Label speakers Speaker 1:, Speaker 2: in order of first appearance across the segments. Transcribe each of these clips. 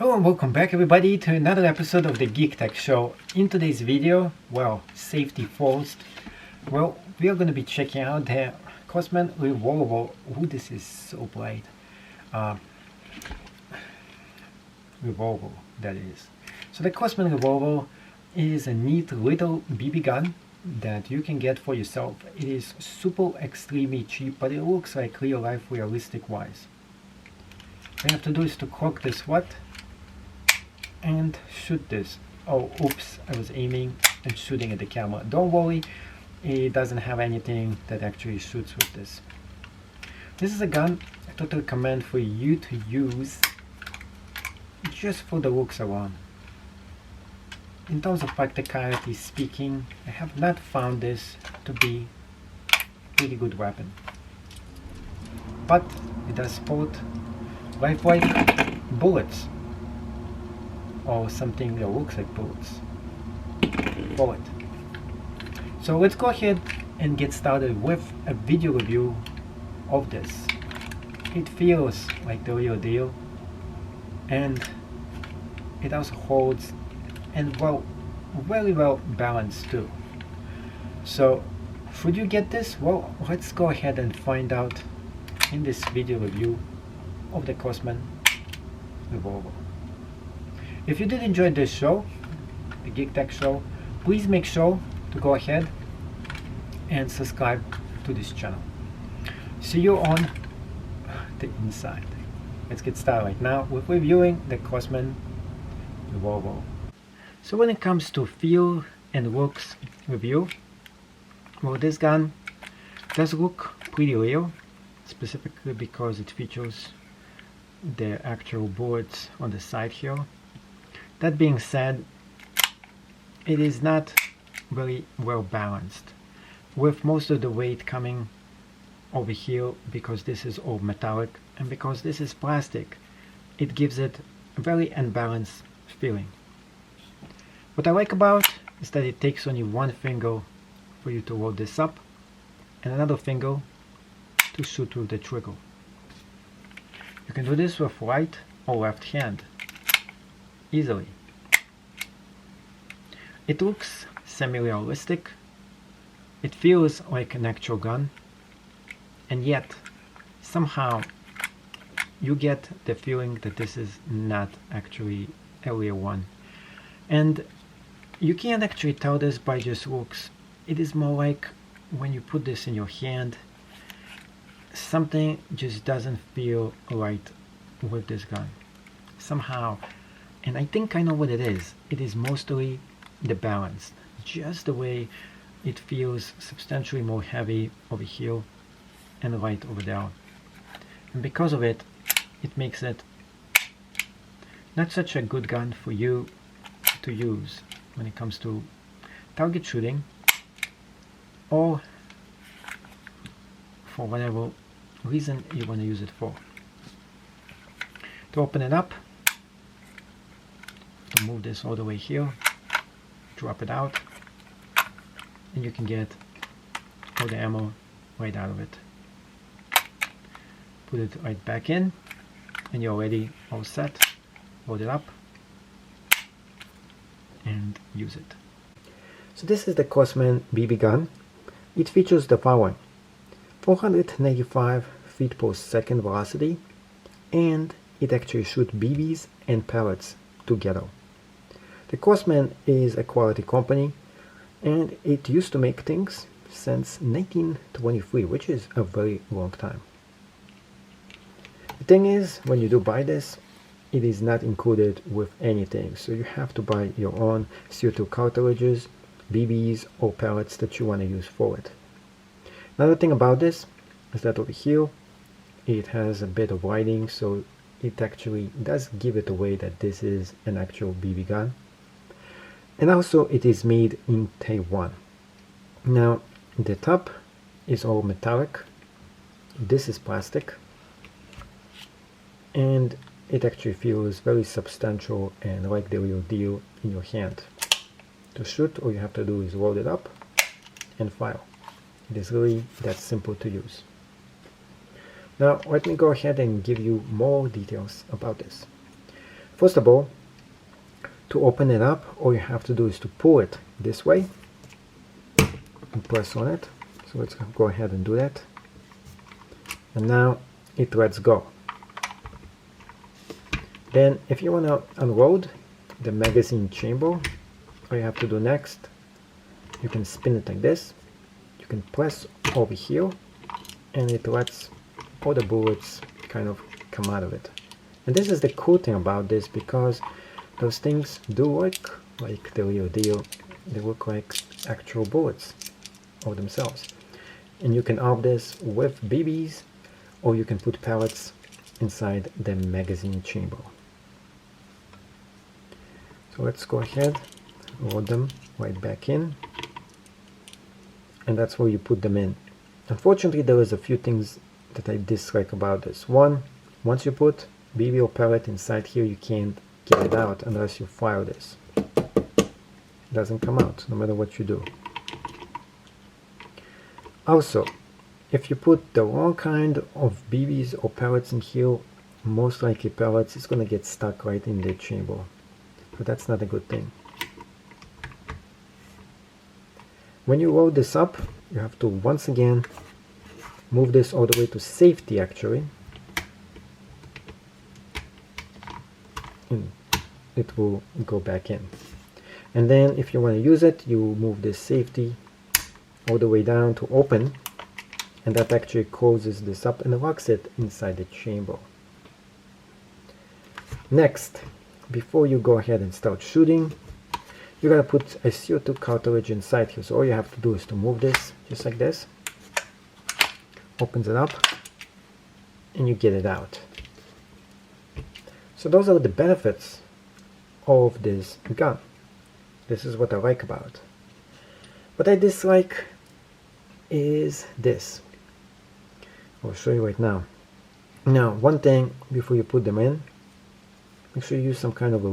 Speaker 1: Hello and welcome back everybody to another episode of the Geek Tech Show. In today's video, well, safety first, well, we are going to be checking out the Crosman revolver. Ooh, this is so bright. Revolver, that is. So the Crosman revolver is a neat little BB gun that you can get for yourself. It is super extremely cheap, but it looks like real life realistic wise. All you have to do is to cock this and shoot this. Oh, oops, I was aiming and shooting at the camera. Don't worry, it doesn't have anything that actually shoots with this. This is a gun I totally recommend for you to use just for the looks around. In terms of practicality speaking, I have not found this to be a pretty good weapon. But it does sport lifelike bullets, or something that looks like bullets. Bullet. So let's go ahead and get started with a video review of this. It feels like the real deal, and it also holds and well, very well balanced too. So should you get this? Well, let's go ahead and find out in this video review of the Crosman revolver. If you did enjoy this show, the Geek Tech Show, please make sure to go ahead and subscribe to this channel. See you on the inside. Let's get started right now with reviewing the Crosman revolver. So when it comes to feel and looks review, well, this gun does look pretty real, specifically because it features the actual bullets on the side here. That being said, it is not very well balanced, with most of the weight coming over here because this is all metallic, and because this is plastic, it gives it a very unbalanced feeling. What I like about is that it takes only one finger for you to load this up and another finger to shoot through the trigger. You can do this with right or left hand easily. It looks semi-realistic, it feels like an actual gun, and yet somehow you get the feeling that this is not actually a real one. And you can't actually tell this by just looks. It is more like when you put this in your hand, something just doesn't feel right with this gun somehow. And I think I know what it is. It is mostly the balance, just the way it feels substantially more heavy over here and light over there. And because of it, it makes it not such a good gun for you to use when it comes to target shooting or for whatever reason you want to use it for. To open it up, to move this all the way here, drop it out, and you can get all the ammo right out of it. Put it right back in, and you're already all set. Load it up and use it. So this is the Crosman BB gun. It features the following: 495 feet per second velocity, and it actually shoots BBs and pellets together. The Crosman is a quality company, and it used to make things since 1923, which is a very long time. The thing is, when you do buy this, it is not included with anything, so you have to buy your own CO2 cartridges, BBs or pellets that you want to use for it. Another thing about this is that over here it has a bit of lighting, so it actually does give it away that this is an actual BB gun. And also it is made in Taiwan. Now the top is all metallic, this is plastic, and it actually feels very substantial and like the real deal in your hand. To shoot, all you have to do is load it up and fire. It is really that simple to use. Now let me go ahead and give you more details about this. First of all, to open it up, all you have to do is to pull it this way and press on it. So let's go ahead and do that. And now it lets go. Then if you want to unload the magazine chamber, all you have to do next, you can spin it like this. You can press over here and it lets all the bullets kind of come out of it. And this is the cool thing about this, because those things do look like the real deal. They look like actual bullets of themselves. And you can arm this with BBs, or you can put pellets inside the magazine chamber. So let's go ahead, load them right back in, and that's where you put them in. Unfortunately, there is a few things that I dislike about this. One, once you put BB or pellet inside here, you can't get it out unless you fire this. It doesn't come out, no matter what you do. Also, if you put the wrong kind of BBs or pellets in here, most likely pellets, it's going to get stuck right in the chamber. So that's not a good thing. When you load this up, you have to once again move this all the way to safety actually. And it will go back in. And then if you want to use it, you move this safety all the way down to open, and that actually closes this up and locks it inside the chamber. Next, before you go ahead and start shooting, you gotta put a CO2 cartridge inside here. So all you have to do is to move this just like this, opens it up, and you get it out. So those are the benefits of this gun. This is what I like about it. What I dislike is this. I'll show you right now. Now, one thing before you put them in, make sure you use some kind of a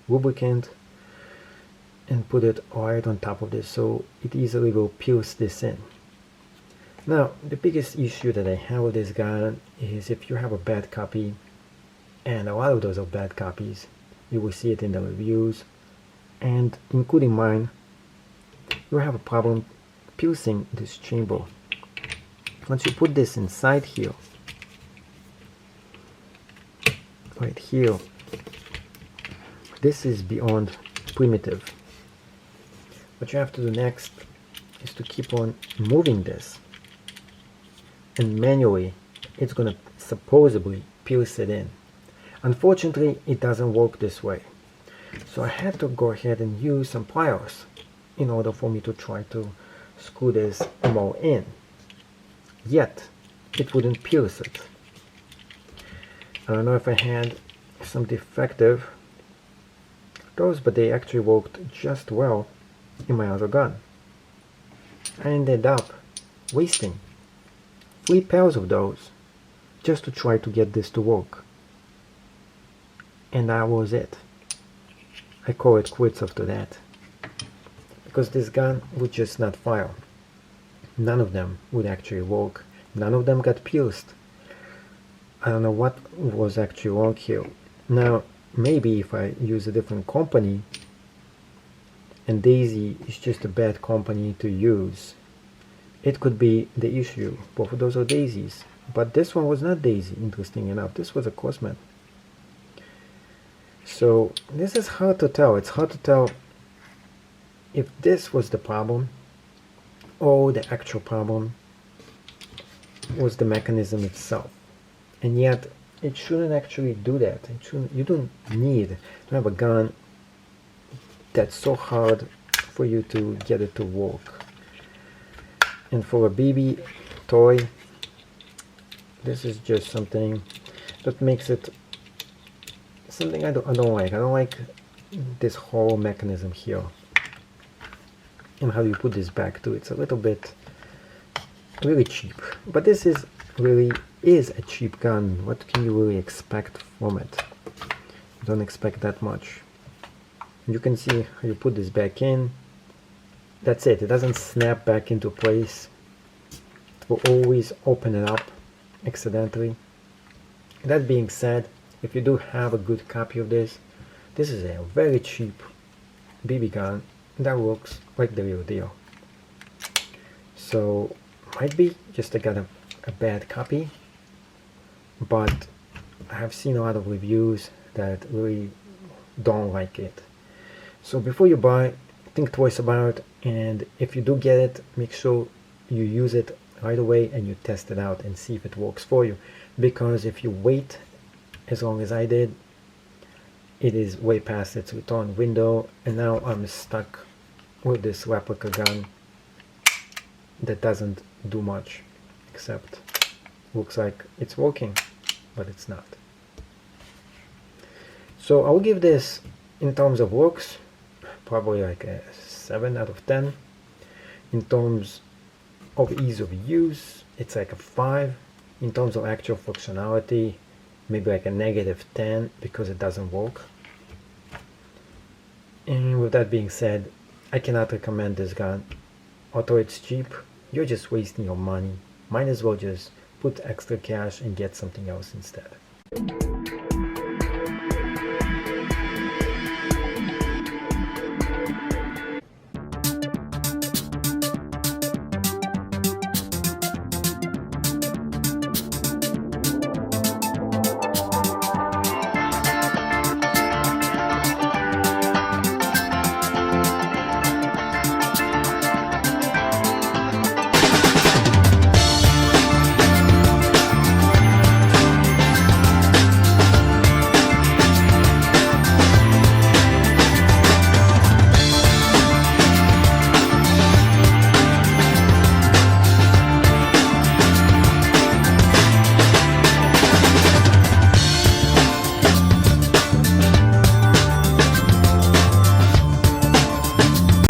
Speaker 1: lubricant, and put it right on top of this so it easily will pierce this in. Now, the biggest issue that I have with this gun is if you have a bad copy, and a lot of those are bad copies, you will see it in the reviews, and including mine, you have a problem piercing this chamber. Once you put this inside here, right here, this is beyond primitive. What you have to do next is to keep on moving this, and manually it's going to supposedly pierce it in. Unfortunately, it doesn't work this way, so I had to go ahead and use some pliers in order for me to try to screw this more in, yet it wouldn't pierce it. I don't know if I had some defective those, but they actually worked just well in my other gun. I ended up wasting 3 pairs of those just to try to get this to work, and that was it. I call it quits after that, because this gun would just not fire. None of them would actually work. None of them got pierced. I don't know what was actually wrong here. Now, maybe if I use a different company, and Daisy is just a bad company to use, it could be the issue. Both of those are Daisies, but this one was not Daisy, interesting enough. This was a Crosman. So this is hard to tell. It's hard to tell if this was the problem or the actual problem was the mechanism itself. And yet it shouldn't actually do that. It shouldn't. You don't need to have a gun that's so hard for you to get it to work. And for a BB toy, this is just something that makes it something I don't like. I don't like this whole mechanism here, and how you put this back too. It's a little bit really cheap, but this is really is a cheap gun. What can you really expect from it? Don't expect that much. You can see how you put this back in. That's it. It doesn't snap back into place. It will always open it up accidentally. That being said, if you do have a good copy of this, This is a very cheap BB gun that looks like the real deal. So might be just I got a bad copy, but I have seen a lot of reviews that really don't like it. So before you buy, think twice about it, and if you do get it, make sure you use it right away and you test it out and see if it works for you. Because if you wait as long as I did, it is way past its return window, and now I'm stuck with this replica gun that doesn't do much except looks like it's working, but it's not. So I'll give this, in terms of looks, probably like a 7 out of 10. In terms of ease of use, it's like a 5. In terms of actual functionality, maybe like a -10 because it doesn't work. And with that being said, I cannot recommend this gun. Although it's cheap, you're just wasting your money. Might as well just put extra cash and get something else instead.